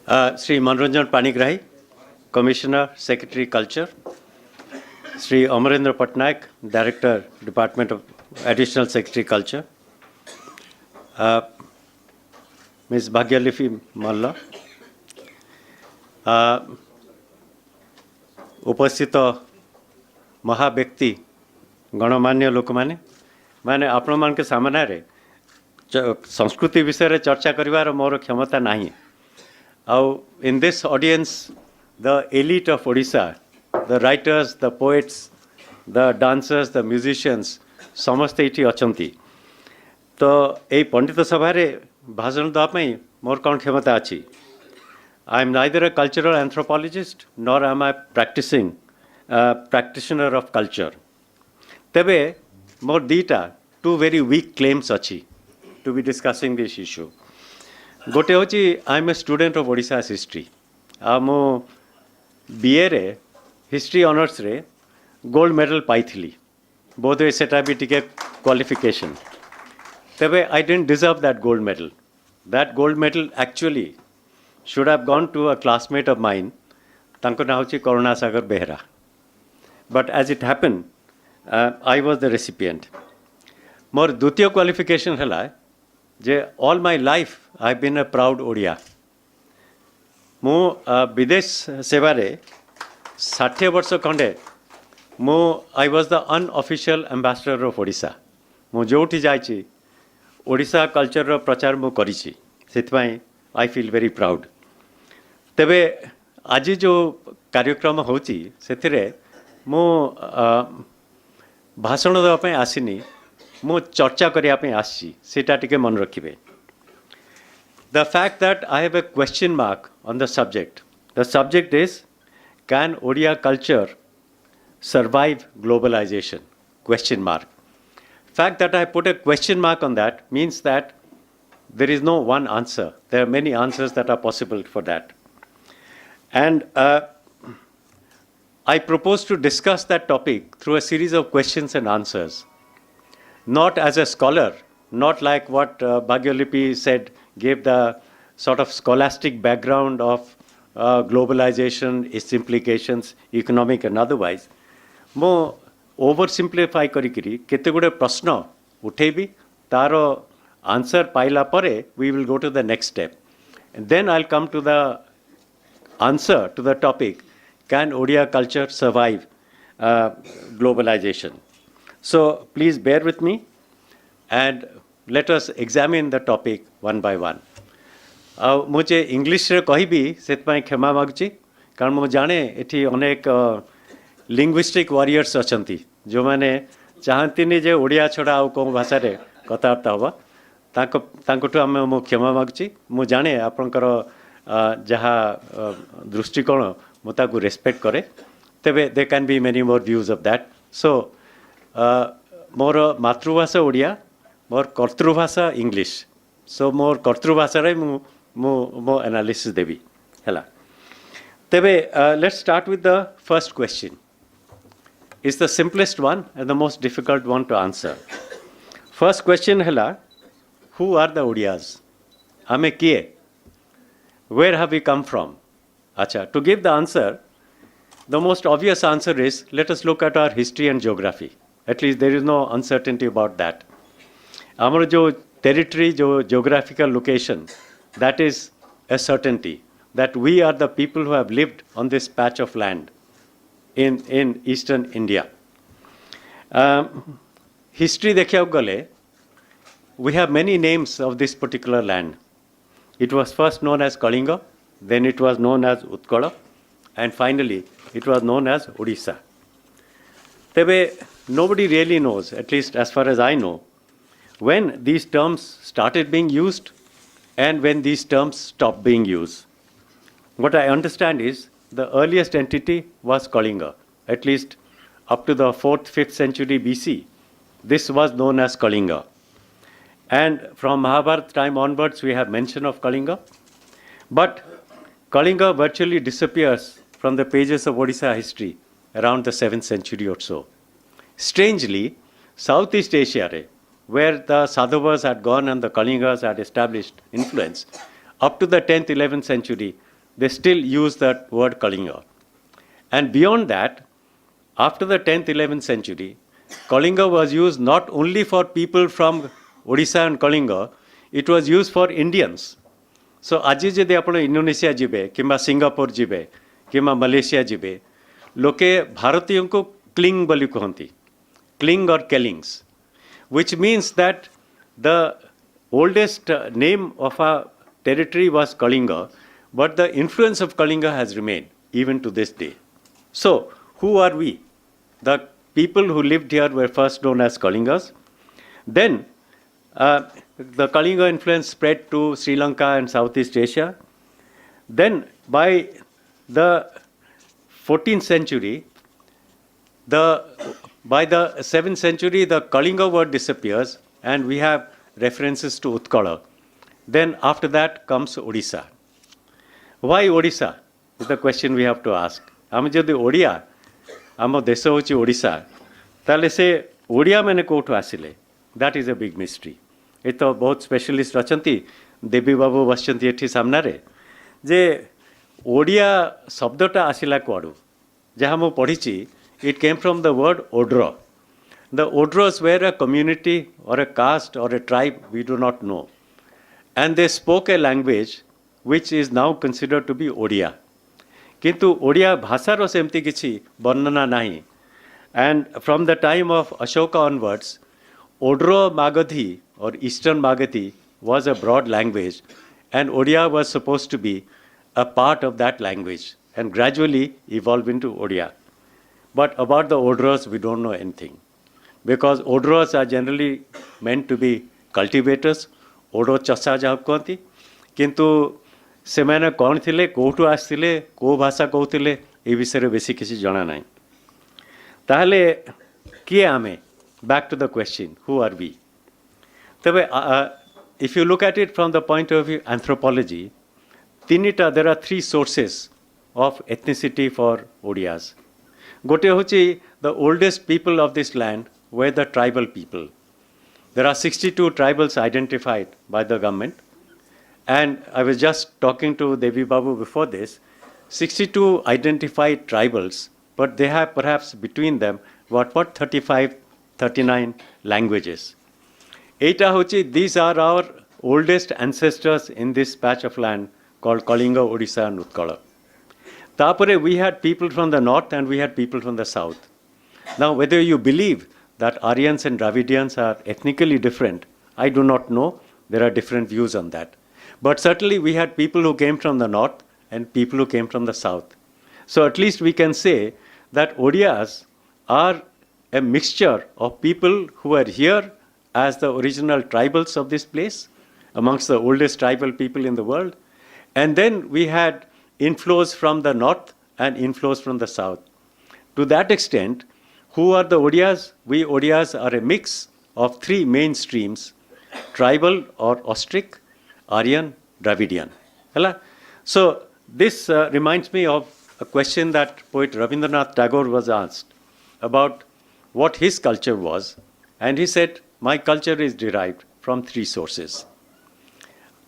Sri Manoranjan Panigrahi, Commissioner, Secretary Culture, Sri Amarendra Patnaik, Director, Department of Additional Secretary Culture, Ms. Bhagyalipi Malla, उपस्थित महाव्यक्ति गणमान्य लोक माने माने आपण मान के सामने रे संस्कृति विषय रे चर्चा करिवार मोर क्षमता नाही आउ in this audience the elite of Odisha the writers the poets the dancers the musicians समस्ते इठी अछंती तो ए पंडित सभा रे भाषण दवा पई मोर कोन क्षमता अछि I am neither a cultural anthropologist nor am I practicing practitioner of culture. Tebe more dita two very weak claims achi to be discussing this issue. Gote hochi I am a student of Odisha's history. Amo BA re history honors re gold medal paithili. Both way seta bi tike qualification. Tebe I didn't deserve that gold medal. That gold medal actually should have gone to a classmate of mine, Tanko Nahuchi Karuna Sagar Behra. But as it happened, I was the recipient. More dutiya qualification hela, je all my life I've been a proud Odia. Mo Bidesh Sevare, 60 varsa khande, I was the unofficial ambassador of Odisha. Mo jouthi jaichi, Odisha culture ro prachar mo karichi. Sithpai I feel very proud. तेबे आज जो कार्यक्रम होची सेथिरे मो भाषण देवा पई आसीनी मो चर्चा करिया पई आसी सेटा टिके मन रखिबे the fact that I have a question mark on the subject is can Odia culture survive globalization question mark fact that I put a question mark on that means that there is no one answer there are many answers that are possible for that. And I propose to discuss that topic through a series of questions and answers. Not as a scholar, not like what Bhagyalipi said, gave the sort of scholastic background of globalization, its implications, economic and otherwise. Mo oversimplify karikiri, kete gude prashna utheibi, taro answer paila pare, we will go to the next step. And then I'll come to the answer to the topic, can Odia culture survive globalization? So please bear with me and let us examine the topic one by one. मुझे English रे कहिबी सेतपाई क्षमा मागुची कारण मु जाने एठी अनेक linguistic warriors अछंती जो माने चाहंतीनी जे ओडिया छडा आ को भाषा रे कथार्थ होबा तांकोटु हम मु क्षमा मागुची मु जाने आपनकर जहाँ दृष्टिकोण मुझे को रेस्पेक्ट करे तेबे there can be many more views of that so मोर मातृभाषा ओडिया मोर कर्तृभाषा इंग्लिश सो मोर कर्तृभाषा रे मो एनालिसिस देबी हैला तेबे let's start with the first question is the simplest one and the most difficult one two answer first question हैला who are the ओडियाज आमे किए where have we come from? Acha, to give the answer, the most obvious answer is, let us look at our history and geography. At least there is no uncertainty about that. Our jo territory, jo geographical location, that is a certainty that we are the people who have lived on this patch of land in eastern India. History dekhiya gale, we have many names of this particular land. It was first known as Kalinga, then it was known as Utkala, and finally it was known as Odisha. Tebe, nobody really knows, at least as far as I know, when these terms started being used and when these terms stopped being used. What I understand is the earliest entity was Kalinga, at least up to the 4th, 5th century BC. This was known as Kalinga. And from Mahabharata time onwards, we have mention of Kalinga. But Kalinga virtually disappears from the pages of Odisha history around the 7th century or so. Strangely, Southeast Asia, where the Sadhavas had gone and the Kalingas had established influence, up to the 10th, 11th century, they still use that word Kalinga. And beyond that, after the 10th, 11th century, Kalinga was used not only for people from Odisha and Kalinga, it was used for Indians. So aji jodi apna Indonesia jibe, kimba Singapore jibe, kimba Malaysia jibe, loke Bharatiyon ko Kling bali kuhanti, Kling or Kellings, which means that the oldest name of a territory was Kalinga, but the influence of Kalinga has remained even to this day. So, who are we? The people who lived here were first known as Kalingas. Then, the Kalinga influence spread to Sri Lanka and Southeast Asia. Then, by the 14th century, by the 7th century, the Kalinga word disappears, and we have references to Utkala. Then, after that comes Odisha. Why Odisha is the question we have to ask. आम जदि ओडिया आम देश हूँ ओडिशा ताले से ओडिया मैंने कौटू आसिले that is a big mystery ये तो बहुत स्पेशलिस्ट अच्छा देवी बाबू बसचंती एठी सामने जे ओडिया शब्दटा आसिला कुआड़ू जहाँ मु पढ़ी it came from the word Odra the Odras were a community or a caste or a tribe we do not know and they spoke a language which is now considered to be Odia किंतु ओडिया भाषार सेमती किसी वर्णना नहीं and from the time of Ashoka onwards Odra Magadhi or eastern Magadhi was a broad language and Odia was supposed to be a part of that language and gradually evolve into Odia. But about the Odros we don't know anything because Odros are generally meant to be cultivators, Odo chasa jab कहती किंतु ସେମାନେ କ'ଣ ଥିଲେ କେଉଁଠୁ ଆସିଥିଲେ କେଉଁ ଭାଷା କହୁଥିଲେ ଏ ବିଷୟରେ ବେଶୀ କିଛି ଜଣା ନାହିଁ ତାହେଲେ କିଏ ଆମେ back to the question who are we ତେବେ if you look at it from the point of view anthropology there are three sources of ethnicity for Odias gote hochi the oldest people of this land were the tribal people there are 62 tribals identified by the government. And I was just talking to Devi Babu before this, 62 identified tribals, but they have perhaps between them, 35, 39 languages. These are our oldest ancestors in this patch of land called Kalinga, Odisha and Utkala. Tapare we had people from the north and we had people from the south. Now whether you believe that Aryans and Dravidians are ethnically different, I do not know. There are different views on that. But certainly we had people who came from the north and people who came from the south. So at least we can say that Odias are a mixture of people who are here as the original tribals of this place, amongst the oldest tribal people in the world. And then we had inflows from the north and inflows from the south. To that extent, who are the Odias? We Odias are a mix of three main streams, tribal or Austric, Aryan, Dravidian. So this reminds me of a question that poet Rabindranath Tagore was asked about what his culture was. And he said, my culture is derived from three sources,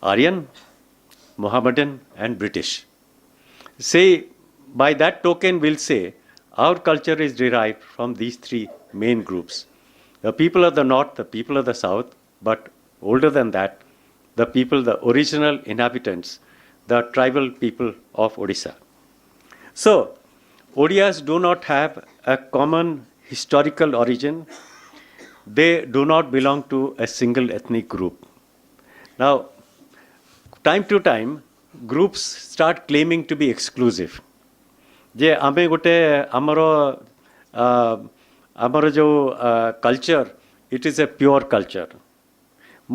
Aryan, Mohammedan and British. Say, by that token we'll say, our culture is derived from these three main groups. The people of the north, the people of the south, but older than that, the people, the original inhabitants, the tribal people of Odisha. So, Odias do not have a common historical origin. They do not belong to a single ethnic group. Now, time to time, groups start claiming to be exclusive. जे आमे गोटे आमर जो culture it is a pure culture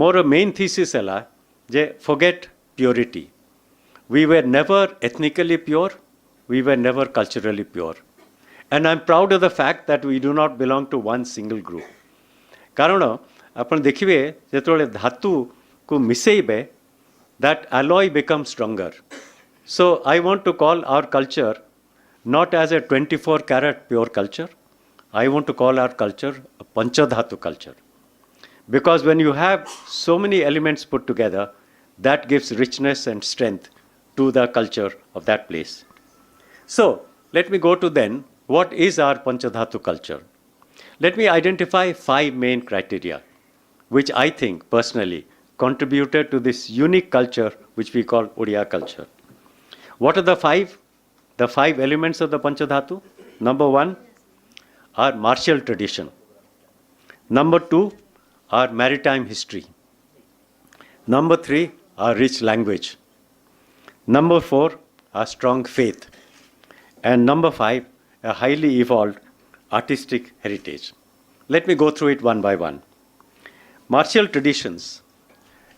मोर main thesis है जे forget purity we were never ethnically pure we were never culturally pure and I am proud of the fact that we do not belong to one single group कारण आप देखिए जो धातु को मिसेबे that alloy becomes stronger. So I want to call our culture not as a 24-karat pure culture. I want to call our culture a Panchadhatu culture. Because when you have so many elements put together, that gives richness and strength to the culture of that place. So, let me go to then, what is our Panchadhatu culture? Let me identify 5 main criteria, which I think personally contributed to this unique culture which we call Odia culture. What are the 5? The 5 elements of the Panchadhatu? Number 1, our martial tradition. Number 2, our maritime history. Number 3, our rich language. Number 4, our strong faith. And number 5, a highly evolved artistic heritage. Let me go through it one by one. Martial traditions.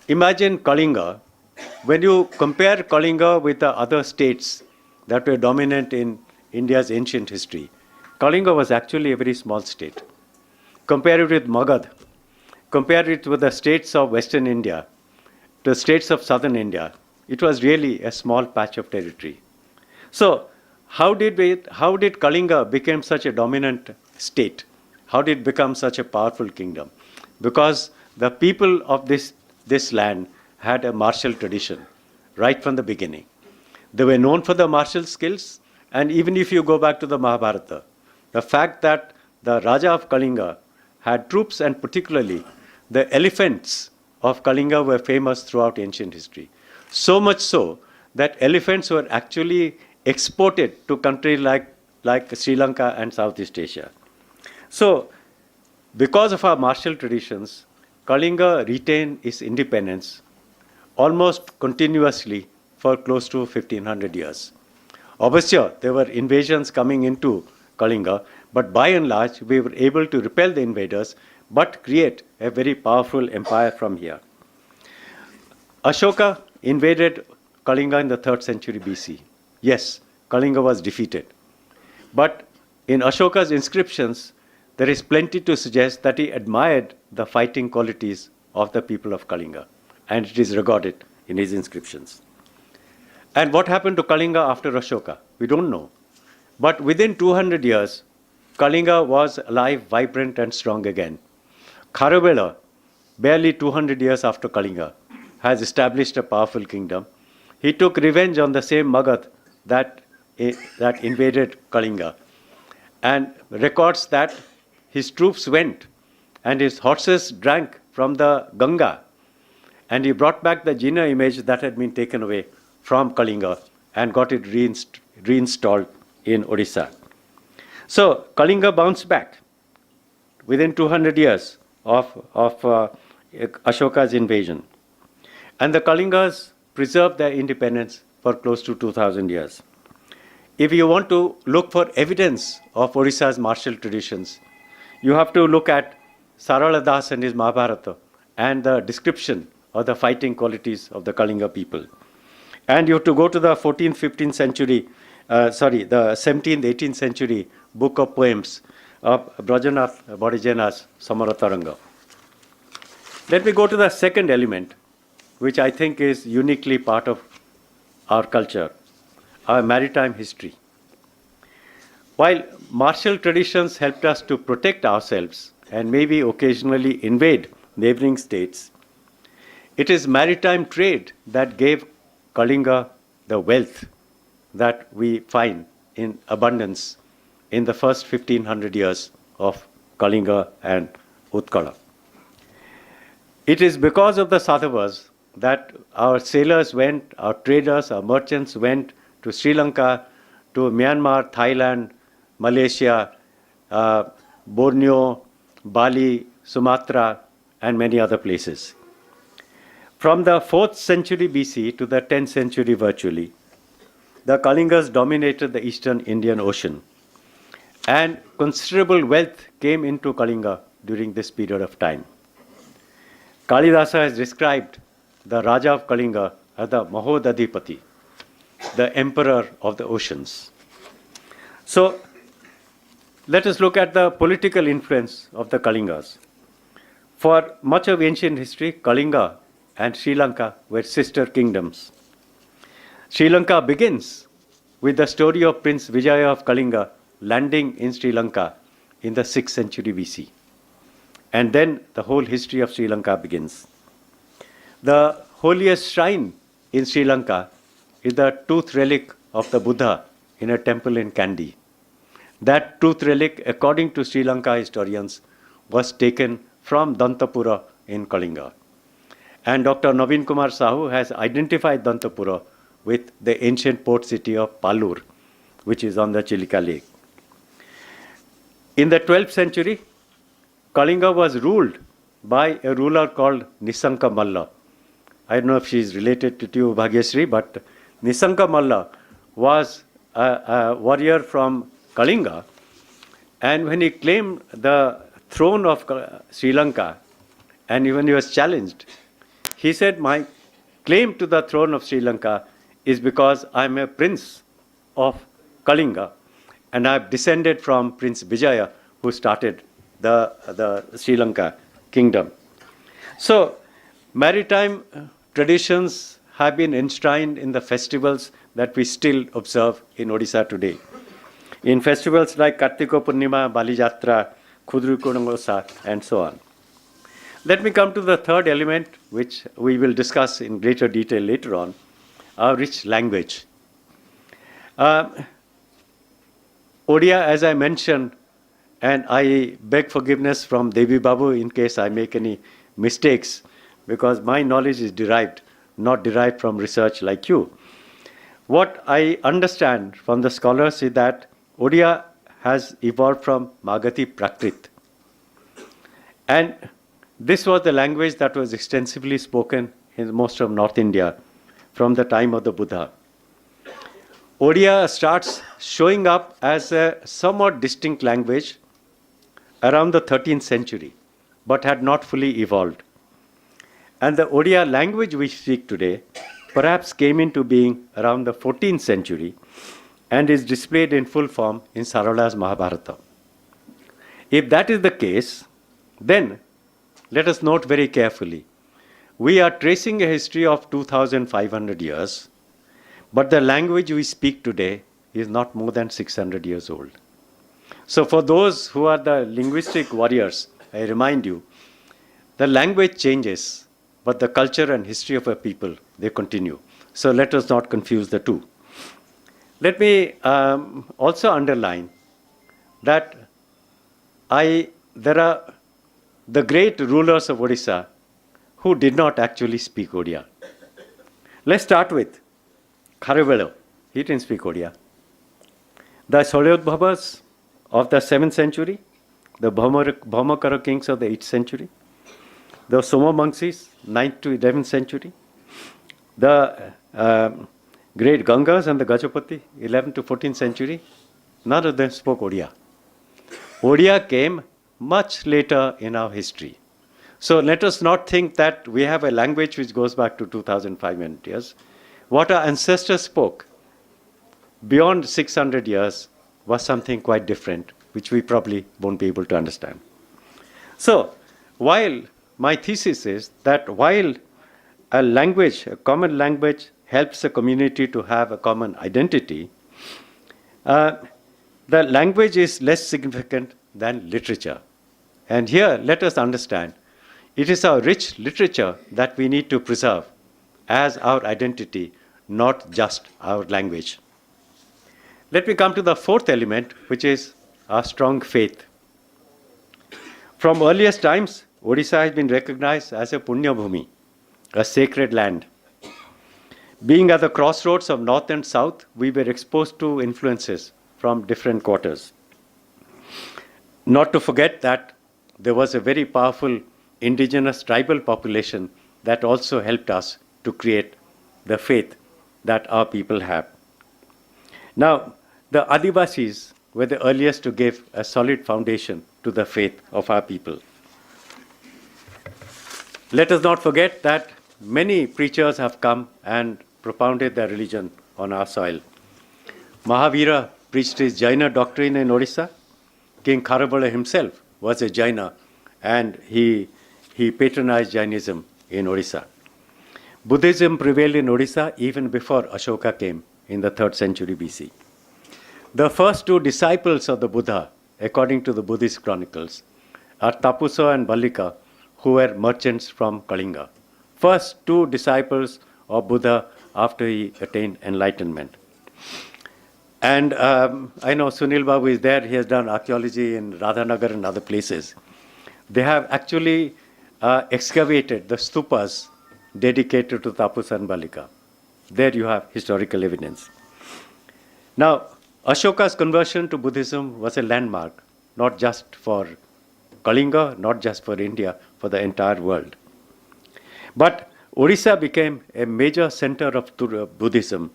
Imagine Kalinga. When you compare Kalinga with the other states that were dominant in India's ancient history, Kalinga was actually a very small state. Compare it with Magad. Compare it with the states of Western India, the states of Southern India. It was really a small patch of territory. So, how did Kalinga become such a dominant state? How did it become such a powerful kingdom? Because the people of this land had a martial tradition right from the beginning. They were known for the martial skills, and even if you go back to the Mahabharata, the fact that the Raja of Kalinga had troops, and particularly the elephants of Kalinga were famous throughout ancient history. So much so that elephants were actually exported to countries like Sri Lanka and Southeast Asia. So, because of our martial traditions, Kalinga retained its independence almost continuously for close to 1500 years. Obviously, there were invasions coming into Kalinga, but by and large, we were able to repel the invaders but create a very powerful empire from here. Ashoka invaded Kalinga in the 3rd century BC. Yes, Kalinga was defeated. But in Ashoka's inscriptions, there is plenty to suggest that he admired the fighting qualities of the people of Kalinga, and it is recorded in his inscriptions. And what happened to Kalinga after Ashoka? We don't know. But within 200 years, Kalinga was alive, vibrant, and strong again. Kharavela, barely 200 years after Kalinga, has established a powerful kingdom. He took revenge on the same Magad that invaded Kalinga, and records that his troops went and his horses drank from the Ganga, and he brought back the Jina image that had been taken away from Kalinga and got it reinstalled in Odisha. So Kalinga bounced back within 200 years of Ashoka's invasion. And the Kalingas preserved their independence for close to 2000 years. If you want to look for evidence of Odisha's martial traditions, you have to look at Sarala Das and his Mahabharata and the description of the fighting qualities of the Kalinga people. And you have to go to the 14th, 15th century, the 17th, 18th century book of poems of Brajanath Bodhijena's Samarataranga. Let me go to the second element, which I think is uniquely part of our culture, our maritime history. While martial traditions helped us to protect ourselves and maybe occasionally invade neighboring states, it is maritime trade that gave Kalinga the wealth that we find in abundance in the first 1500 years of Kalinga and Utkala. It is because of the Sadhavas that our sailors went, our traders, our merchants went to Sri Lanka, to Myanmar, Thailand, Malaysia, Borneo, Bali, Sumatra, and many other places. From the 4th century BC to the 10th century virtually, the Kalingas dominated the eastern Indian Ocean, and considerable wealth came into Kalinga during this period of time. Kalidasa has described the Raja of Kalinga as the Mahodadhipati, the emperor of the oceans. So, let us look at the political influence of the Kalingas. For much of ancient history, Kalinga and Sri Lanka were sister kingdoms. Sri Lanka begins with the story of Prince Vijaya of Kalinga landing in Sri Lanka in the 6th century BC. And then the whole history of Sri Lanka begins. The holiest shrine in Sri Lanka is the tooth relic of the Buddha in a temple in Kandy. That tooth relic, according to Sri Lanka historians, was taken from Dantapura in Kalinga. And Dr. Naveen Kumar Sahu has identified Dantapura with the ancient port city of Palur, which is on the Chilika Lake. In the 12th century, Kalinga was ruled by a ruler called Nisanka Malla. I don't know if she is related to you, Bhagyasri, but Nisanka Malla was a warrior from Kalinga, and when he claimed the throne of Sri Lanka, and when he was challenged, he said, my claim to the throne of Sri Lanka is because I am a prince of Kalinga, and I have descended from Prince Vijaya, who started the Sri Lanka kingdom. So, maritime traditions have been enshrined in the festivals that we still observe in Odisha today. In festivals like Kartika Purnima, Bali Jatra, Khudru Kunangosa, and so on. Let me come to the third element, which we will discuss in greater detail later on, our rich language. Odia, as I mentioned, and I beg forgiveness from Devi Babu in case I make any mistakes, because my knowledge is derived, not derived from research like you. What I understand from the scholars is that Odia has evolved from Magadhi Prakrit. And this was the language that was extensively spoken in most of North India from the time of the Buddha. Odia starts showing up as a somewhat distinct language around the 13th century, but had not fully evolved. And the Odia language we speak today perhaps came into being around the 14th century and is displayed in full form in Sarala's Mahabharata. If that is the case, then let us note very carefully. We are tracing a history of 2,500 years, but the language we speak today is not more than 600 years old. So for those who are the linguistic warriors, I remind you, the language changes, but the culture and history of a people, they continue. So let us not confuse the two. Let me also underline that there are the great rulers of Odisha who did not actually speak Odia. Let's start with Kharavela. He didn't speak Odia. The Solyodbhavas of the 7th century, the Bhaumakara kings of the 8th century, the Somamangsis, 9th to 11th century, the great Gangas and the Gajapati, 11th to 14th century, none of them spoke Odia. Odia came much later in our history. So let us not think that we have a language which goes back to 2,500 years. What our ancestors spoke beyond 600 years was something quite different, which we probably won't be able to understand. So, while my thesis is that while a language, a common language, helps a community to have a common identity, the language is less significant than literature. And here, let us understand, it is our rich literature that we need to preserve as our identity, not just our language. Let me come to the fourth element, which is our strong faith. From earliest times, Odisha has been recognized as a Punya Bhumi, a sacred land. Being at the crossroads of north and south, we were exposed to influences from different quarters. Not to forget that there was a very powerful indigenous tribal population that also helped us to create the faith that our people have. Now, the Adivasis were the earliest to give a solid foundation to the faith of our people. Let us not forget that many preachers have come and propounded their religion on our soil. Mahavira preached his Jaina doctrine in Odisha. King Kharavela himself was a Jaina, and he patronized Jainism in Odisha. Buddhism prevailed in Odisha even before Ashoka came in the 3rd century BC. The first two disciples of the Buddha, according to the Buddhist chronicles, are Tapusa and Ballika, who were merchants from Kalinga. First two disciples of Buddha after he attained enlightenment. And I know Sunil Babu is there. He has done archaeology in Radhanagar and other places. They have actually excavated the stupas dedicated to Tapu Sanbalika. There you have historical evidence. Now, Ashoka's conversion to Buddhism was a landmark, not just for Kalinga, not just for India, for the entire world. But Odisha became a major center of Buddhism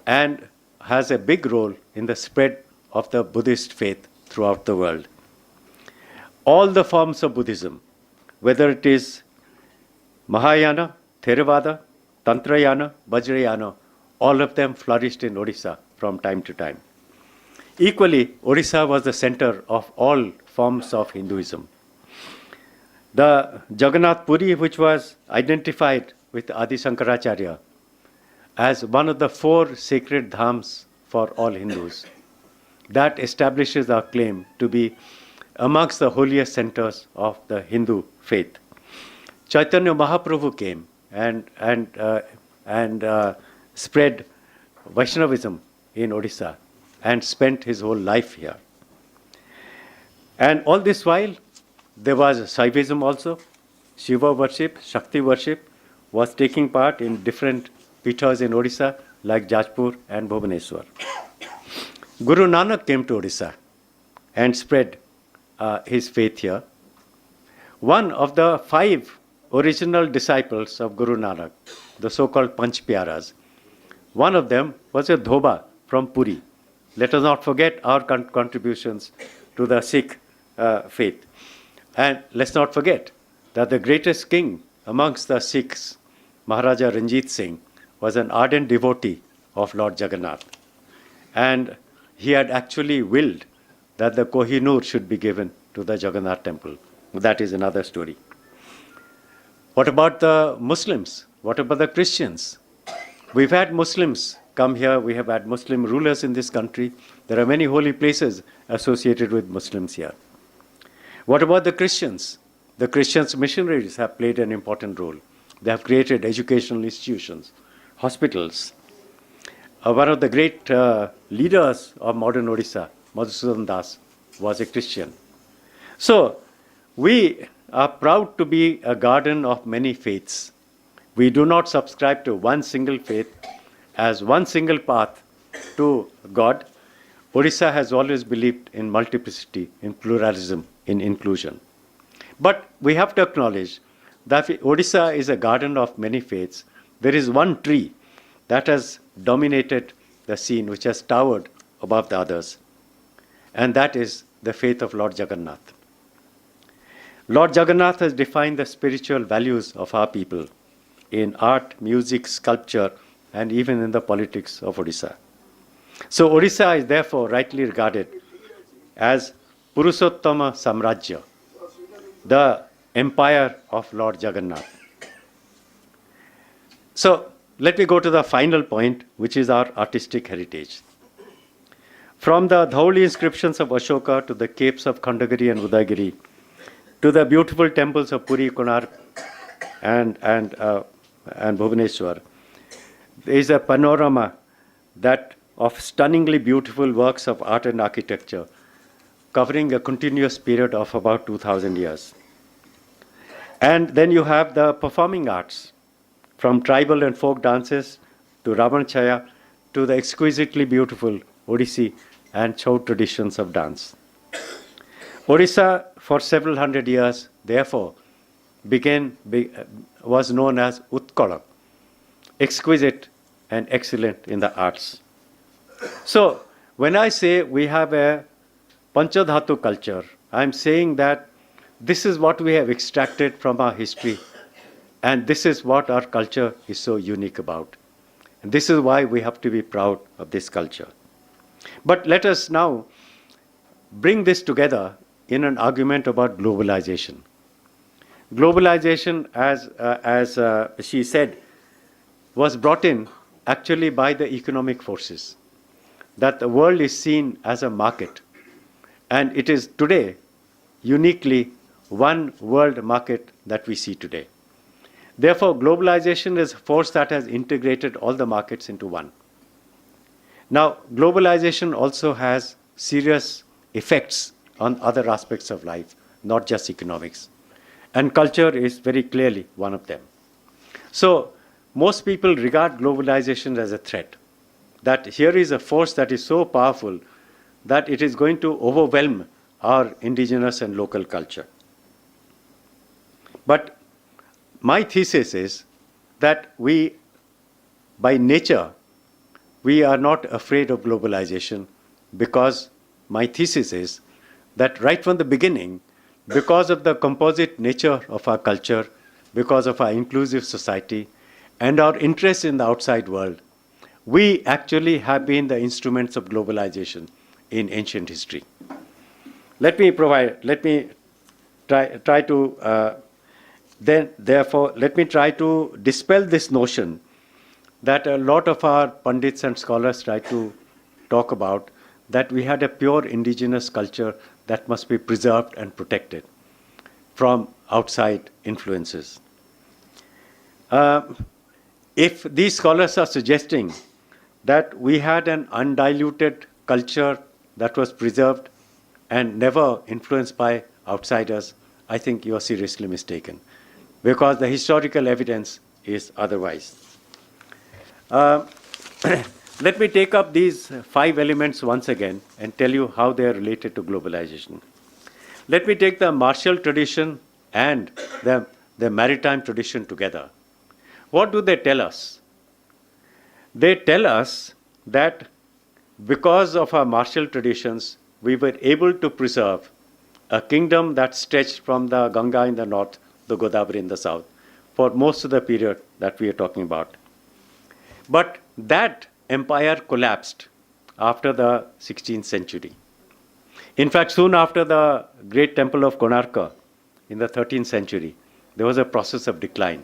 and has a big role in the spread of the Buddhist faith throughout the world. All the forms of Buddhism, whether it is Mahayana, Theravada, Tantrayana, Vajrayana, all of them flourished in Odisha from time to time. Equally, Odisha was the center of all forms of Hinduism. The Jagannath Puri, which was identified with Adi Shankaracharya as one of the 4 sacred dhams for all Hindus, that establishes our claim to be amongst the holiest centers of the Hindu faith. Chaitanya Mahaprabhu came and spread Vaishnavism in Odisha and spent his whole life here. And all this while, there was Shaivism also. Shiva worship, Shakti worship was taking part in different pithas in Odisha like Jajpur and Bhubaneswar. Guru Nanak came to Odisha and spread his faith here. One of the 5 original disciples of Guru Nanak, the so-called Panch Pyaras, one of them was a Dhoba from Puri. Let us not forget our contributions to the Sikh faith. And let's not forget that the greatest king amongst the Sikhs, Maharaja Ranjit Singh, was an ardent devotee of Lord Jagannath. And he had actually willed that the Kohinoor should be given to the Jagannath temple. That is another story. What about the Muslims? What about the Christians? We've had Muslims come here. We have had Muslim rulers in this country. There are many holy places associated with Muslims here. What about the Christians? The Christians missionaries have played an important role. They have created educational institutions, hospitals. One of the great leaders of modern Odisha, Madhusudan Das, was a Christian. So, we are proud to be a garden of many faiths. We do not subscribe to one single faith as one single path to God. Odisha has always believed in multiplicity, in pluralism, in inclusion. But we have to acknowledge that Odisha is a garden of many faiths. There is one tree that has dominated the scene, which has towered above the others, and that is the faith of Lord Jagannath. Lord Jagannath has defined the spiritual values of our people in art, music, sculpture, and even in the politics of Odisha. So Odisha is therefore rightly regarded as Purushottama Samrajya, the empire of Lord Jagannath. So let me go to the final point, which is our artistic heritage. From the Dhauli inscriptions of Ashoka to the capes of Khandagiri and Udayagiri, to the beautiful temples of Puri, Konark, and Bhubaneswar, there is a panorama that of stunningly beautiful works of art and architecture covering a continuous period of about 2,000 years. And then you have the performing arts, from tribal and folk dances to Ravan Chaya to the exquisitely beautiful Odissi and Chau traditions of dance. Odisha, for several hundred years, therefore, was known as Utkala, exquisite and excellent in the arts. So, when I say we have a Panchadhatu culture, I'm saying that this is what we have extracted from our history, and this is what our culture is so unique about. And this is why we have to be proud of this culture. But let us now bring this together in an argument about globalization. Globalization, as she said, was brought in actually by the economic forces, that the world is seen as a market, and it is today uniquely one world market that we see today. Therefore, globalization is a force that has integrated all the markets into one. Now, globalization also has serious effects on other aspects of life, not just economics. And culture is very clearly one of them. So, most people regard globalization as a threat, that here is a force that is so powerful that it is going to overwhelm our indigenous and local culture. But my thesis is that we, by nature, we are not afraid of globalization, because my thesis is that right from the beginning, because of the composite nature of our culture, because of our inclusive society, and our interest in the outside world, we actually have been the instruments of globalization in ancient history. Let me try to dispel this notion that a lot of our pundits and scholars try to talk about, that we had a pure indigenous culture that must be preserved and protected from outside influences. If these scholars are suggesting that we had an undiluted culture that was preserved and never influenced by outsiders, I think you are seriously mistaken, because the historical evidence is otherwise. Let me take up these 5 elements once again and tell you how they are related to globalization. Let me take the martial tradition and the maritime tradition together. What do they tell us? They tell us that because of our martial traditions, we were able to preserve a kingdom that stretched from the Ganga in the north, the Godavari in the south, for most of the period that we are talking about. But that empire collapsed after the 16th century. In fact, soon after the great temple of Konarka in the 13th century, there was a process of decline.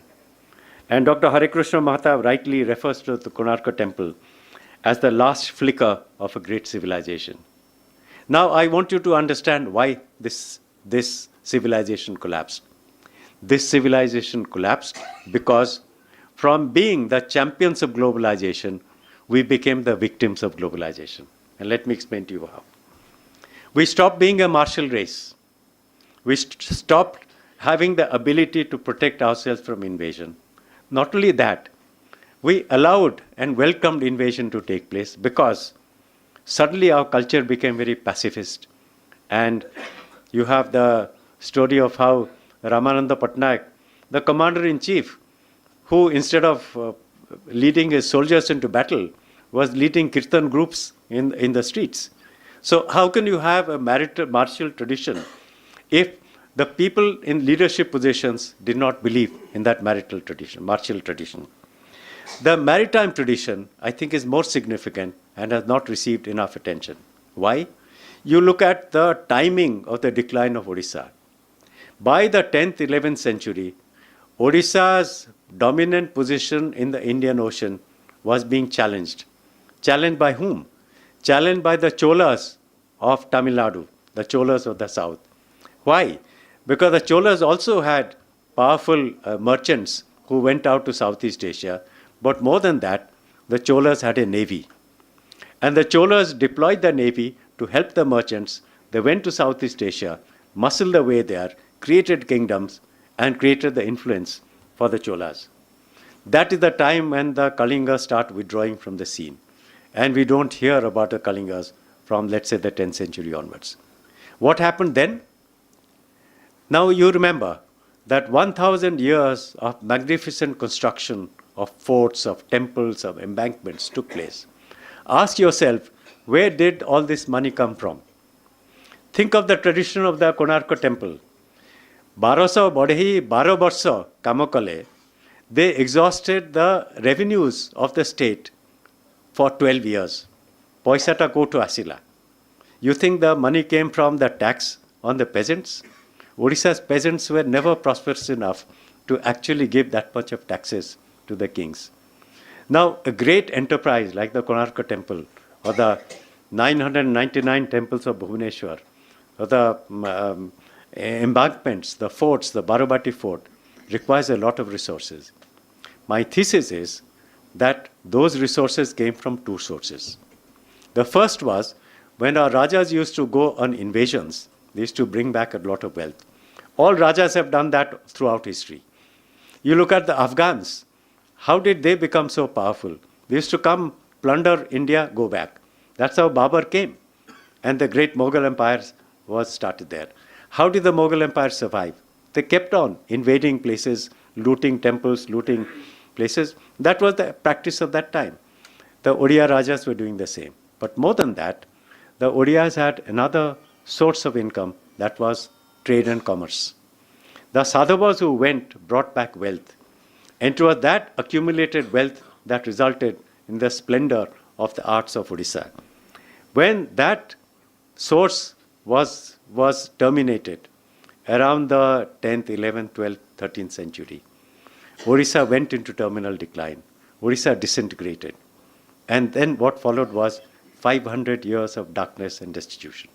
And Dr. Hare Krishna Mahatma rightly refers to the Konarka temple as the last flicker of a great civilization. Now, I want you to understand why this civilization collapsed. This civilization collapsed because from being the champions of globalization, we became the victims of globalization. And let me explain to you how. We stopped being a martial race. We stopped having the ability to protect ourselves from invasion. Not only that, we allowed and welcomed invasion to take place because suddenly our culture became very pacifist. And you have the story of how Ramananda Patnaik, the commander-in-chief, who instead of leading his soldiers into battle, was leading kirtan groups in the streets. So how can you have a martial tradition if the people in leadership positions did not believe in that martial tradition? The maritime tradition, I think, is more significant and has not received enough attention. Why? You look at the timing of the decline of Odisha. By the 10th, 11th century, Odisha's dominant position in the Indian Ocean was being challenged. Challenged by whom? Challenged by the Cholas of Tamil Nadu, the Cholas of the south. Why? Because the Cholas also had powerful merchants who went out to Southeast Asia. But more than that, the Cholas had a navy. And the Cholas deployed the navy to help the merchants. They went to Southeast Asia, muscled their way there, created kingdoms, and created the influence for the Cholas. That is the time when the Kalingas start withdrawing from the scene. And we don't hear about the Kalingas from, let's say, the 10th century onwards. What happened then? Now you remember that 1,000 years of magnificent construction of forts, of temples, of embankments took place. Ask yourself, where did all this money come from? Think of the tradition of the Konarka temple. 1200 badhi 12 barsha kamo kale. They exhausted the revenues of the state for 12 years. Paisata kotu asila. You think the money came from the tax on the peasants? Odisha's peasants were never prosperous enough to actually give that much of taxes to the kings. Now, a great enterprise like the Konarka temple or the 999 temples of Bhubaneswar or the embankments, the forts, the Barabati fort, requires a lot of resources. My thesis is that those resources came from two sources. The first was when our Rajas used to go on invasions, they used to bring back a lot of wealth. All Rajas have done that throughout history. You look at the Afghans, how did they become so powerful? They used to come, plunder India, go back. That's how Babur came. And the great Mughal empire was started there. How did the Mughal empire survive? They kept on invading places, looting temples, looting places. That was the practice of that time. The Odia Rajas were doing the same. But more than that, the Odiyas had another source of income, that was trade and commerce. The Sadhavas who went brought back wealth. And it was that accumulated wealth that resulted in the splendor of the arts of Odisha. When that source was terminated around the 10th, 11th, 12th, 13th century, Odisha went into terminal decline. Odisha disintegrated. And then what followed was 500 years of darkness and destitution.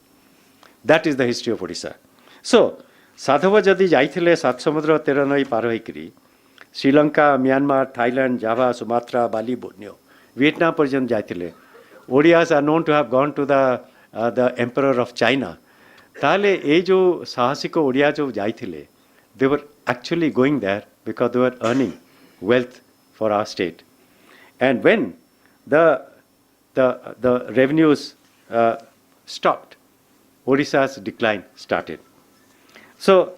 That is the history of Odisha. So, Sadhava jadi jaithile Sat Samudra Tera Nai par hoikiri Sri-Lanka, Myanmar, Thailand, Java, Sumatra, Bali, Borneo, Vietnam पर्यंत जाइथिले. Odias are known to have gone to the Emperor of China. ताले ये जो साहसिक ओडिया जो जाइथिले, they were actually going there because they were earning wealth for our state. And when the revenues stopped, Odisha's decline started. So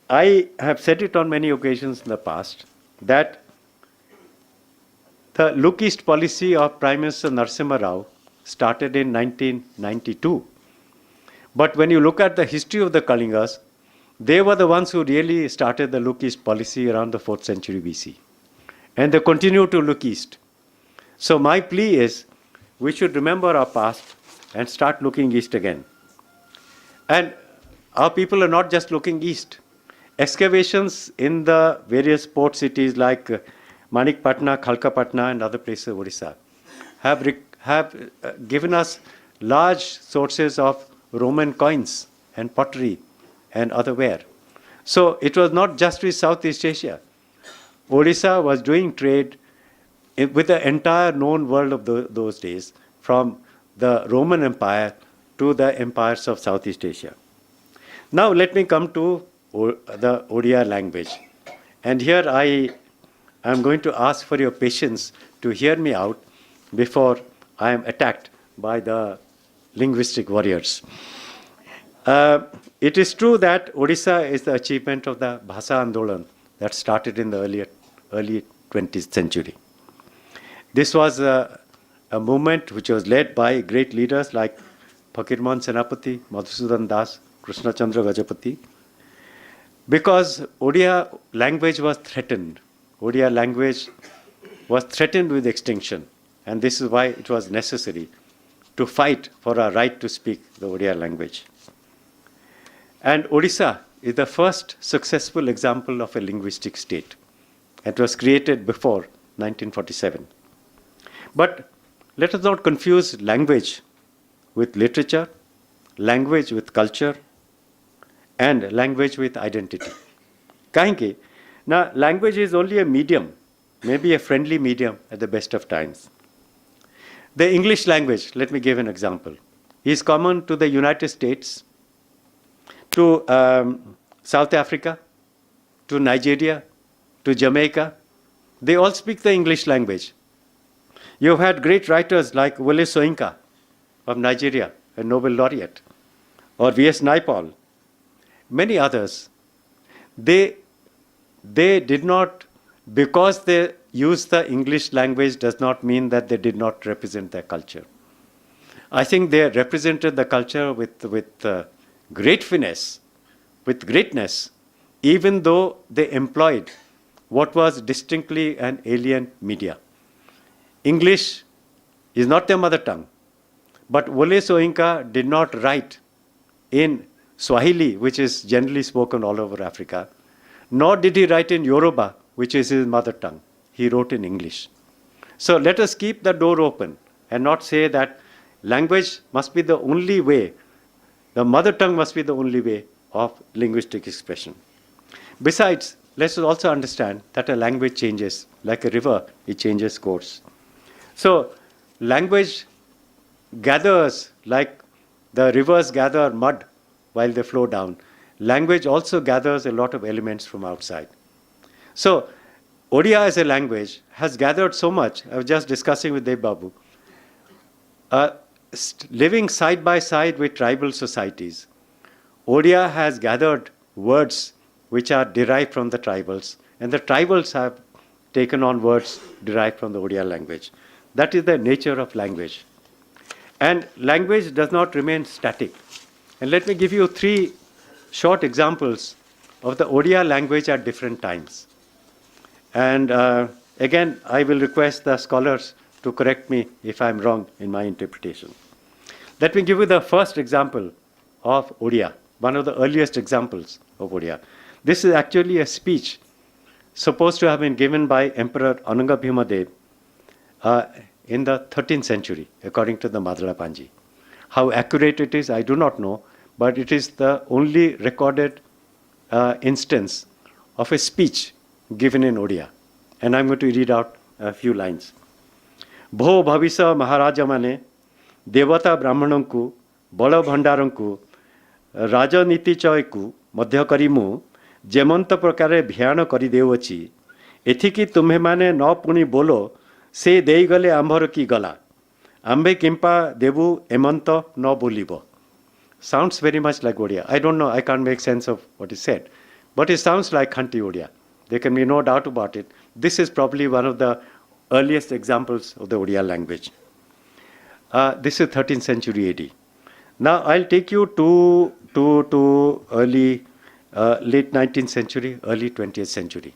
I have said it on many occasions in the past that the Look East policy of Prime Minister Narasimha Rao started in 1992. But when you look at the history of the Kalingas, they were the ones who really started the Look East policy around the 4th century BC. And they continue to look east. So my plea is we should remember our past and start looking east again. And our people are not just looking east. Excavations in the various port cities like Manikpatna, Khalkapatna and other places of Odisha have given us large sources of Roman coins and pottery and other ware. So it was not just with Southeast Asia. Odisha was doing trade with the entire known world of those days, from the Roman Empire to the empires of Southeast Asia. Now let me come to the Odia language. And here I am going to ask for your patience to hear me out before I am attacked by the linguistic warriors. It is true that Odisha is the achievement of the Bhasa Andolan that started in the early 20th century. This was a movement which was led by great leaders like Fakirmohan Senapati, Madhusudan Das, Krishna Chandra Gajapati, because Odia language was threatened. Odia language was threatened with extinction, and this is why it was necessary to fight for our right to speak the Odia language. And Odisha is the first successful example of a linguistic state. It was created before 1947. But let us not confuse language with literature, language with culture, and language with identity. Kahinki? Now, language is only a medium, maybe a friendly medium at the best of times. The English language, let me give an example, is common to the United States, to South Africa, to Nigeria, to Jamaica. They all speak the English language. You've had great writers like Wole Soyinka of Nigeria, a Nobel laureate, or V.S. Naipaul, many others. They did not, because they use the English language does not mean that they did not represent their culture. I think they represented the culture with great finesse, with greatness, even though they employed what was distinctly an alien media. English is not their mother tongue, but Wole Soyinka did not write in Swahili, which is generally spoken all over Africa, nor did he write in Yoruba, which is his mother tongue. He wrote in English. So let us keep the door open and not say that language must be the only way, the mother tongue must be the only way of linguistic expression. Besides, let's also understand that a language changes. Like a river, it changes course. So language gathers like the rivers gather mud while they flow down. Language also gathers a lot of elements from outside. So Odia as a language has gathered so much. I was just discussing with Dev Babu. Living side by side with tribal societies, Odia has gathered words which are derived from the tribals, and the tribals have taken on words derived from the Odia language. That is the nature of language. And language does not remain static. And let me give you 3 short examples of the Odia language at different times. And again, I will request the scholars to correct me if I'm wrong in my interpretation. Let me give you the first example of Odia, one of the earliest examples of Odia. This is actually a speech supposed to have been given by Emperor Anangabhimadev in the 13th century, according to the Madala Panji. How accurate it is, I do not know, but it is the only recorded instance of a speech given in Odia. And I'm going to read out a few lines. Bho Bhavisa Maharaja Mane, Devata Brahmananku, Bala Bhandaranku, Rajaniti Choyku, Madhya Karimu, ଯେମନ୍ତ ପ୍ରକାରେ ଭିଆଣ କରିଦେଉଅଛି ଏଥିକି ତୁମ୍ଭେମାନେ ନ ପୁଣି ବୋଲ ସେ ଦେଇଗଲେ ଆମ୍ଭର କି ଗଲା ଆମ୍ଭେ କିମ୍ପା ଦେବୁ ଏମନ୍ତ ନ ବୋଲିବ. Sounds very much like Odia. I don't know, I can't make sense of what is said, but it sounds like Khanti Odia. There can be no doubt about it. This is probably one of the earliest examples of the Odia language. This is 13th century AD. Now I'll take you to early late 19th century, early 20th century.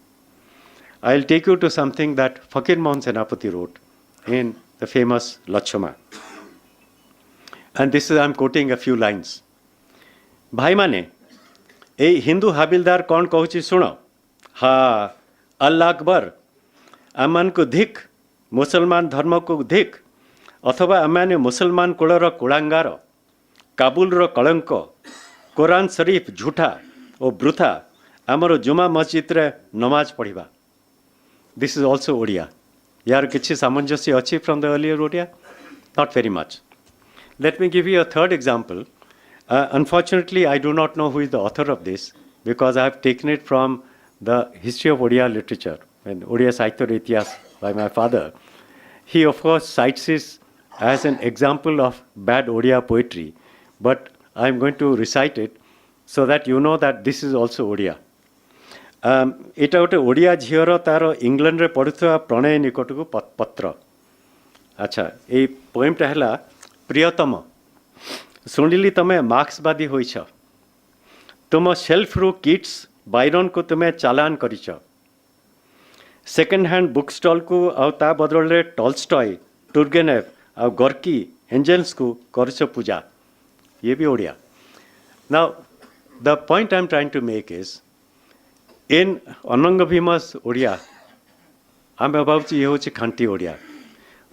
I'll take you to something that Fakir Mohan Senapati wrote in the famous Lachhama. And this is, I'm quoting a few lines. Bhai mane, ei Hindu habildar kon kahuchi suno. Ha, Allah Akbar. Aman ko dhik, Musalman dharma ko dhik. Athava amane Musalman kularo kulangaro. Kabul ro kalanko. Quran Sharif jhuta. O brutha, amaro Juma Masjidre namaz padhiba. This is also Odia. Yar kichi samanjasya achi from the earlier Odia? Not very much. Let me give you a third example. Unfortunately, I do not know who is the author of this because I have taken it from the history of Odia literature and Odia Sahitya Itihas by my father. He, of course, cites this as an example of bad Odia poetry, but I am going to recite it so that you know that this is also Odia. ଏଟା ଗୋଟେ ଓଡ଼ିଆ ଝିଅର ତାର ଇଂଲଣ୍ଡରେ ପଢ଼ୁଥିବା ପ୍ରଣୟ ନିକଟକୁ ପତ୍ର. ଆଚ୍ଛା, ଏଇ ପୋଏମଟା ହେଲା ପ୍ରିୟତମ ଶୁଣିଲି ତମେ ମାର୍କ୍ସବାଦୀ ହୋଇଛ ତୁମ ସେଲ୍ଫରୁ କିଟ୍ସ ବାଇରନକୁ ତୁମେ ଚାଲାନ କରିଛ ସେକେଣ୍ଡ ହ୍ୟାଣ୍ଡ ବୁକ୍ ଷ୍ଟଲ୍କୁ ଆଉ ତା ବଦଳରେ ଟଲଷ୍ଟୟ ଟୁର୍ଗେନେଭ ଆଉ ଗର୍କି ଏଞ୍ଜେଲ୍ସକୁ କରୁଛ ପୂଜା. ଇଏ ବି Odia. Now, the point I'm trying to make is, in Ananga Bhima's Odia, I'm about to use Khanti Odia.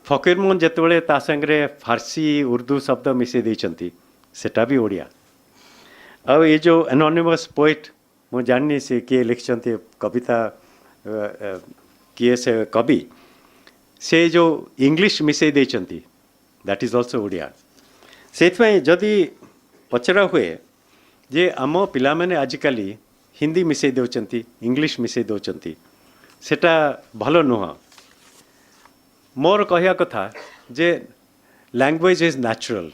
Fakir Mohan ଯେତେବେଳେ ତା ସାଙ୍ଗରେ ଫାର୍ସି ଉର୍ଦୁ ଶବ୍ଦ ମିଶେଇ ଦେଇଛନ୍ତି ସେଟା ବି ଓଡ଼ିଆ. ଆଉ ଏ ଯେଉଁ anonymous poet ମୁଁ ଜାଣିନି ସେ କିଏ ଲେଖିଛନ୍ତି କବିତା କିଏ ସେ କବି ସେ ଯେଉଁ ଇଂଲିଶ ମିଶେଇ ଦେଇଛନ୍ତି that is also ଓଡ଼ିଆ. ସେଇଥିପାଇଁ ଯଦି ପଚରା ହୁଏ ଯେ ଆମ ପିଲାମାନେ ଆଜିକାଲି ହିନ୍ଦୀ ମିଶେଇ ଦେଉଛନ୍ତି ଇଂଲିଶ ମିଶେଇ ଦେଉଛନ୍ତି ସେଟା ଭଲ ନୁହଁ. ମୋର କହିବା କଥା ଯେ ଲାଙ୍ଗୁଏଜ୍ ଇଜ୍ ନ୍ୟାଚୁରାଲ୍.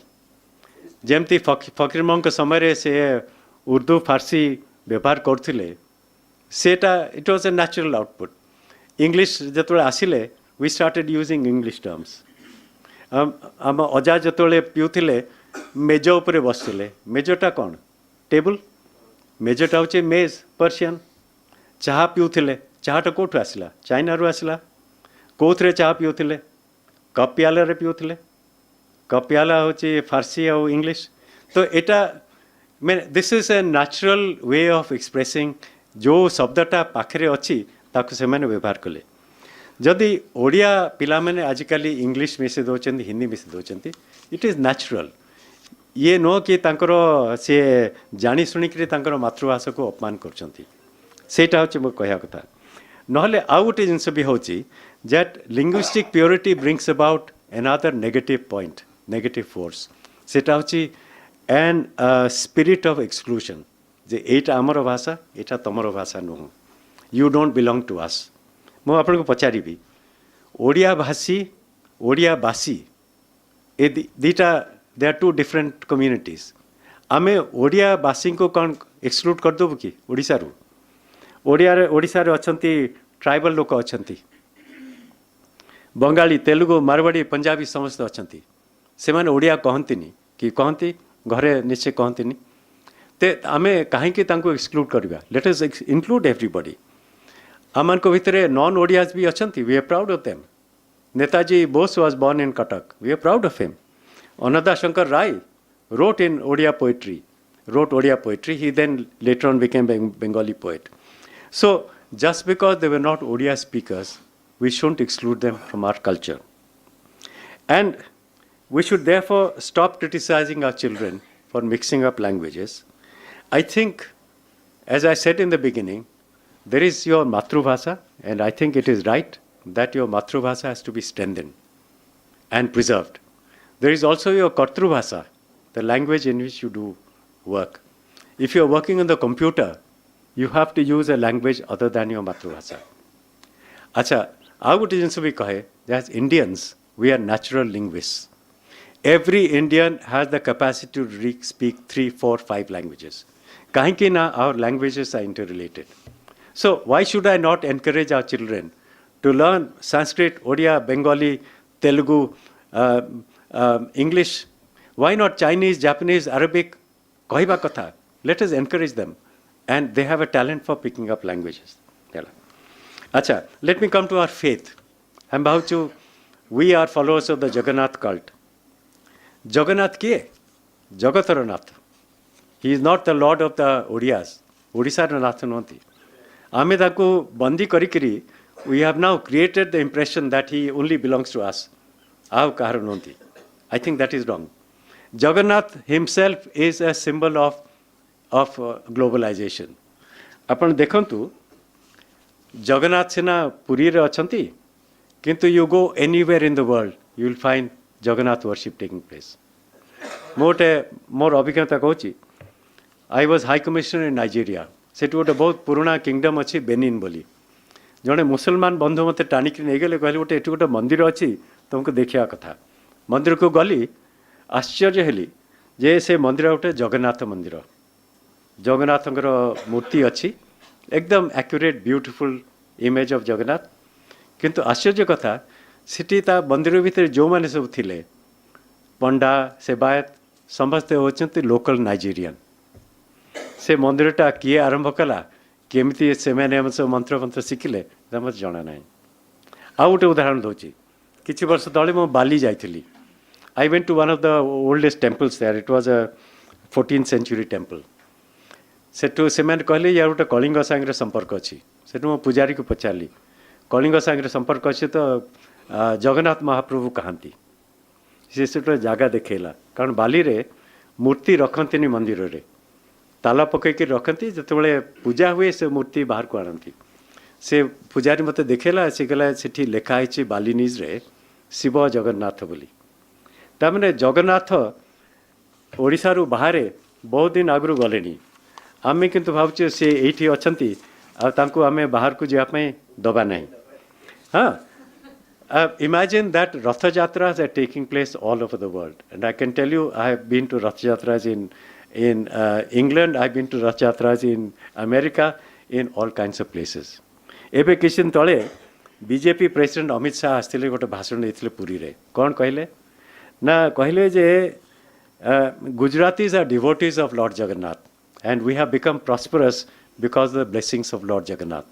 ଯେମିତି ଫକୀର ମୋହନଙ୍କ ସମୟରେ ସେ ଉର୍ଦୁ ଫାର୍ସି ବ୍ୟବହାର କରୁଥିଲେ ସେଟା it was A natural output. English ଯେତେବେଳେ ଆସିଲେ we started using English terms. ଆମ ଅଜା ଯେତେବେଳେ ପିଉଥିଲେ ମେଜ ଉପରେ ବସୁଥିଲେ. ମେଜଟା କ'ଣ? ଟେବୁଲ୍. ମେଜଟା ହେଉଛି ମେଜ୍ ପର୍ସିଆନ୍. ଚାହା ପିଉଥିଲେ. ଚାହାଟା କେଉଁଠୁ ଆସିଲା? ଚାଇନାରୁ ଆସିଲା. କେଉଁଥିରେ ଚାହା ପିଉଥିଲେ? କପ୍ ପିଆଲାରେ ପିଉଥିଲେ. କପ୍ ପିଆଲା ହେଉଛି ଫାର୍ସି ଆଉ ଇଂଲିଶ. ତ ଏଇଟା this is a natural way of expressing. ଯେଉଁ ଶବ୍ଦଟା ପାଖରେ ଅଛି ତାକୁ ସେମାନେ ବ୍ୟବହାର କଲେ. ଯଦି ଓଡ଼ିଆ ପିଲାମାନେ ଆଜିକାଲି ଇଂଲିଶ ମିଶେଇ ଦେଉଛନ୍ତି ହିନ୍ଦୀ ମିଶେଇ ଦେଉଛନ୍ତି ଇଟ୍ ଇଜ୍ ନ୍ୟାଚୁରାଲ୍. ଇଏ ନୁହଁ କି ତାଙ୍କର ସିଏ ଜାଣି ଶୁଣିକିରି ତାଙ୍କର ମାତୃଭାଷାକୁ ଅପମାନ କରୁଛନ୍ତି. ସେଇଟା ହେଉଛି ମୋ କହିବା କଥା। ନହେଲେ ଆଉ ଗୋଟେ ଜିନିଷ ବି ହେଉଛି that linguistic purity brings about another negative point, negative force. ସେଇଟା ହେଉଛି an spirit of exclusion, ଯେ ଏଇଟା ଆମର ଭାଷା, ଏଇଟା ତମର ଭାଷା ନୁହଁ, you don't belong to us। ମୁଁ ଆପଣଙ୍କୁ ପଚାରିବି, ଓଡ଼ିଆ ଭାଷୀ, ଓଡ଼ିଆ ବାସୀ, ଏ ଦୁଇଟା ଦେ ଆର୍ ଟୁ ଡିଫରେଣ୍ଟ କମ୍ୟୁନିଟିଜ୍। ଆମେ ଓଡ଼ିଆ ବାସୀଙ୍କୁ କ'ଣ ଏକ୍ସକ୍ଲୁଡ଼ କରିଦେବୁ କି ଓଡ଼ିଶାରୁ? ଓଡ଼ିଶାରେ ଅଛନ୍ତି ଟ୍ରାଇବାଲ୍ ଲୋକ ଅଛନ୍ତି, ବଙ୍ଗାଳୀ, ତେଲୁଗୁ, ମାରୱାଡ଼ି, ପଞ୍ଜାବୀ ସମସ୍ତେ ଅଛନ୍ତି। ସେମାନେ ଓଡ଼ିଆ କହନ୍ତିନି କି କହନ୍ତି, ଘରେ ନିଶ୍ଚୟ କହନ୍ତିନି। ତେ ଆମେ କାହିଁକି ତାଙ୍କୁ ଏକ୍ସକ୍ଲୁଡ଼ କରିବା? ଲେଟ୍ ଅସ୍ ଇନକ୍ଲୁଡ଼ ଏଭ୍ରିବଡ଼ି। ଆମମାନଙ୍କ ଭିତରେ ନନ୍ ଓଡ଼ିଆଜ୍ ବି ଅଛନ୍ତି, we are proud of them. Netaji Bose was born in Cuttack, we are proud of him। Ananda Shankar Rai wrote in Odia poetry, wrote Odia poetry. He then later on became a Bengali poet. So just because they were not Odia speakers, we shouldn't exclude them from our culture. And we should therefore stop criticizing our children for mixing up languages. I think, as I said in the beginning, there is your Matrubhasa, and I think it is right that your Matrubhasa has to be strengthened and preserved. There is also your Kartrubhasa, the language in which you do work. If you are working on the computer, you have to use a language other than your Matrubhasa. Acha, I would be kahe, as Indians, we are natural linguists. Every Indian has the capacity to speak 3, 4, 5 languages. Kahinki na, our languages are interrelated. So why should I not encourage our children to learn Sanskrit, Odia, Bengali, Telugu, English? Why not Chinese, Japanese, Arabic? Kahiba katha. Let us encourage them. And they have a talent for picking up languages. Acha, let me come to our faith. We are followers of the Jagannath cult. Jagannath kiye? Jagatara Nath. He is not the Lord of the Odiyas. Odisha Nath nonti. Ame taku bandi karikiri, we have now created the impression that he only belongs to us. I think that is wrong. Jagannath himself is a symbol of globalization. Apan dekhantu, Jagannath sina Puri re achanti, kintu you go anywhere in the world, you will find Jagannath worship taking place. More abhigata kochi. I was High Commissioner in Nigeria. सेठ गोटे बहुत पुराना kingdom अच्छी Benin बोली जड़े मुसलमान बंधु मत टाणिक नहीं गले कहले गोटे गोटे मंदिर अच्छी तुमको देखा कथा मंदिर को गली आश्चर्य हेली जे से मंदिर गोटे जगन्नाथ मंदिर जगन्नाथ मूर्ति अच्छी एकदम accurate beautiful image of Jagannath किंतु आश्चर्य कथा सिटी ता मंदिर भितर जो मैंने सब थिले पंडा सेवायत समस्ते होचंती लोकल नाइजेरियन से मंदिरटा किए आरंभ कला केमती से मंत्र मंत्र शिखिले मत जना ना आउ गोटे उदाहरण दूसरी किसी वर्ष तले मु बाली जाइली I went to one of the oldest temples there it was a 14th century temple सेठू से कहले यार गोटे कलिंग सांगे संपर्क अच्छी सेठू मो पूजारी को पचारि कलिंग सांगे संपर्क अच्छे तो जगन्नाथ महाप्रभु कहती से जगह देखला कारण बाली रे मूर्ति रखती मंदिर रे ताला पकईकि रखती जिते पूजा हुए से मूर्ति बाहर को आनती से पूजारी मत देखेला से कहला से लिखाई बालीनीज रे शिव जगन्नाथ बोली तामने जगन्नाथ ओडिशा रु बाहर बहुत दिन आगु गले आम किंतु भावचे से ये अच्छी आम बाहर को जावाई दबा ना हाँ imagine that Rath Yatras are taking place all over the world and I can tell you I have been to Rath Yatras in England, I've been to Rath Yatras in America, in all kinds of places. एबे किसी दिन तले BJP president Amit Shah आसते गोटे भाषण देते पुरी रे कौन कहले ना कहले जे Gujaratis are devotees of Lord Jagannath and we have become prosperous because of the blessings of Lord Jagannath.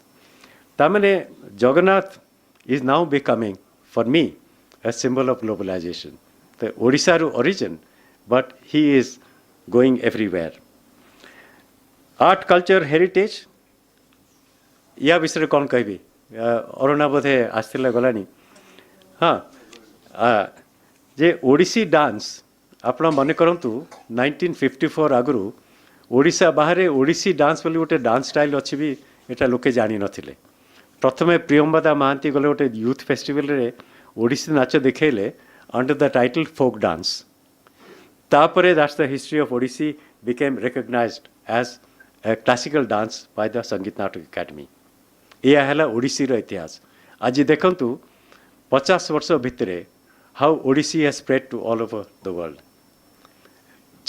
तामने Jagannath is now becoming for me a symbol of globalization. The Odisha origin, but he is going everywhere. Art, culture, heritage. या विषय कौन कहबी अरुणा बोधे आसला गलानी हाँ जे Odissi dance आप मन करंतु 1954 आगु ओडिशा बाहर ओडिसी डांस बोली गोटे डांस स्टाइल अच्छी भी এটা লোকে জানি নথিলে প্রথমে প্রিয়ম্বদা মহান্তি গলে গোটে यूथ फेस्टिवल रे ओडिसी नाच देखेले under the title folk dance तापरे that's the history of Odissi became recognised as a classical dance by the Sangeet Natak academy या है ओडिसी रो इतिहास आज देखंतु 50 वर्ष भितरे how Odissi has spread to all over the world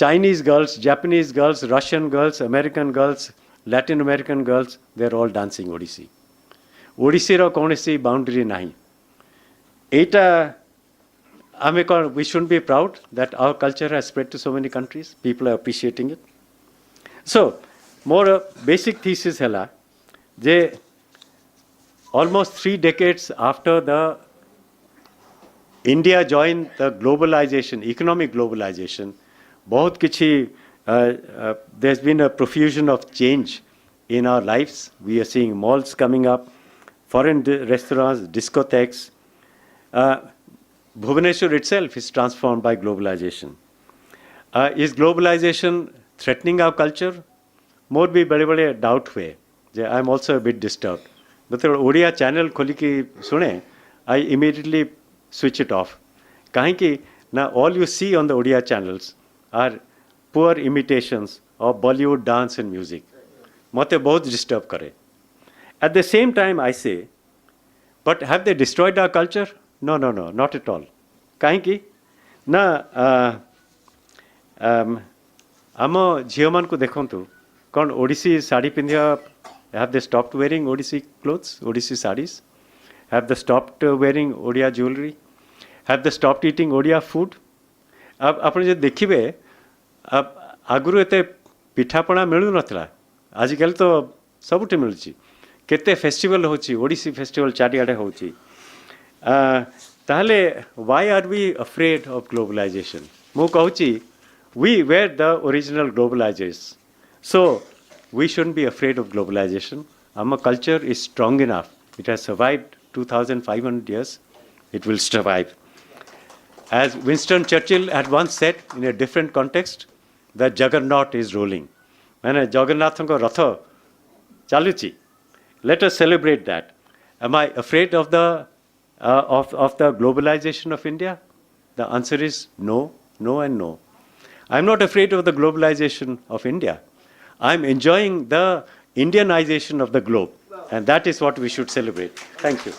Chinese girls, Japanese girls, Russian girls, American girls, Latin American girls, they are all dancing Odissi. Odissi ro kounasi boundary nahi. Eta we shouldn't be proud that our culture has spread to so many countries. People are appreciating it. So, more basic thesis hela je almost 3 decades after the India joined the globalization, economic globalization, बहुत किसी there's been a profusion of change in our lives. We are seeing malls coming up, foreign restaurants, discotheques. Bhubaneswar itself is transformed by globalization. Is globalization threatening our culture? More भी बड़े-बड़े doubt हुए. I'm also a bit disturbed. मतलब Odia channel खोली की सुने, I immediately switch it off. कहीं कि ना all you see on the Odia channels are poor imitations of Bollywood dance and music. मते बहुत disturb करे. At the same time, I say, but have they destroyed our culture? No, not at all. काहे कि ना आम झील मान को देखंतु कौन Odissi sari पिंधिया have they stopped wearing Odissi clothes, Odissi sarees? Have they stopped wearing Odia jewelry? Have they stopped eating Odia food? अब आप जो देखिए अब आगुरु एते पिठापणा मिलू नथला आजिकल तो सबुठी मिलुची केते फेस्टिवल होची ओडिसी फेस्टिवल चारिआडे होची ताहले why are we afraid of globalisation मु कहूची we were the original globalisers so we shouldn't be afraid of globalisation our culture is strong enough it has survived 2500 years it will survive. As Winston Churchill had once said in a different context, that Jagannath is rolling. मैंने जगन्नाथ को रथ चालुची. Let us celebrate that. Am I afraid of the globalization of India? The answer is no, no, and no. I'm not afraid of the globalization of India. I'm enjoying the Indianization of the globe, and that is what we should celebrate. Thank you.